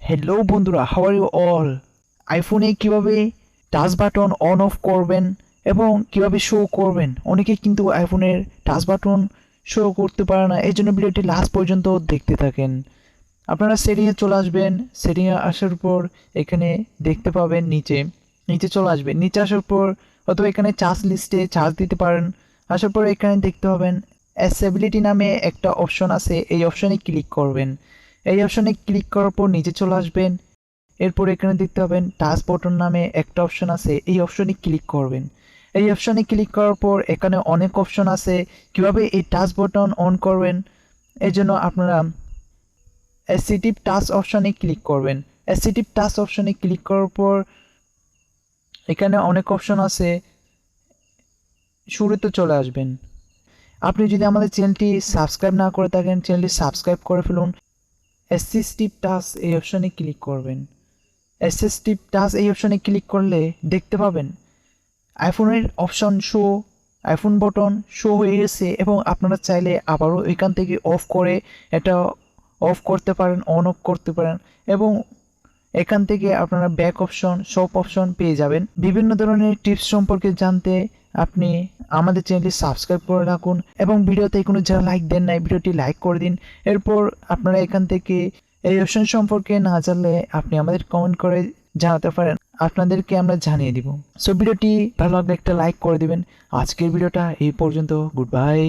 Hello বন্ধুরা, how are you all? আইফোনে কিভাবে টাচ বাটন অন অফ করবেন এবং কিভাবে শো করবেন। অনেকে কিন্তু আইফোনের টাচ বাটন শো করতে পারে না, এই জন্য ভিডিওটি লাস্ট পর্যন্ত দেখতে থাকেন। আপনারা সেটিংয়ে চলে আসবেন। সেটিংয়ে আসার পর এখানে দেখতে পাবেন নিচে নিচে চলে আসবেন। নিচে আসার পর অথবা এখানে চার্জ লিস্টে চার্জ দিতে পারেন। আসার পর এখানে দেখতে পাবেন অ্যাসেবিলিটি নামে একটা অপশন আছে, এই অপশনে ক্লিক করবেন। এই অপশনে ক্লিক করার পর নিচে চলে আসবেন। এরপর এখানে দেখতে পাবেন টাচ বাটন নামে একটা অপশন আছে, এই অপশনে ক্লিক করবেন। এই অপশনে ক্লিক করার পর এখানে অনেক অপশন আছে কিভাবে এই টাচ বাটন অন করবেন। এই জন্য আপনারা অ্যাসিটিভ টাচ অপশনে ক্লিক করবেন। অ্যাসিটিভ টাচ অপশনে ক্লিক করার পর এখানে অনেক অপশন আছে, শুরুতে চলে আসবেন। আপনি যদি আমাদের চ্যানেলটি সাবস্ক্রাইব না করে থাকেন, চ্যানেলটি সাবস্ক্রাইব করে ফেলুন। অ্যাসিস্টিভ টাচ এই অপশনে ক্লিক করবেন। অ্যাসিস্টিভ টাচ এই অপশনে ক্লিক করলে দেখতে পাবেন আইফোনের option show, iPhone button show হয়ে গেছে এবং আপনারা চাইলে আবারও এখান থেকে অফ করে এটা অফ করতে পারেন, অন অফ করতে পারেন এবং এখান থেকে আপনারা ব্যাক অপশন, সব অপশন পেয়ে যাবেন। বিভিন্ন ধরনের টিপস সম্পর্কে জানতে আপনি আমাদের চ্যানেলটি সাবস্ক্রাইব করে রাখুন এবং ভিডিওতে কোনো যারা লাইক দেন নাই ভিডিওটি লাইক করে দিন। এরপর আপনারা এখান থেকে এই অপশন সম্পর্কে না জানলে আপনি আমাদের কমেন্ট করে জানাতে পারেন, আপনাদেরকে আমরা জানিয়ে দিব। সো ভিডিওটি ভালো লাগলে একটা লাইক করে দিবেন। আজকের ভিডিওটা এই পর্যন্ত। Good bye.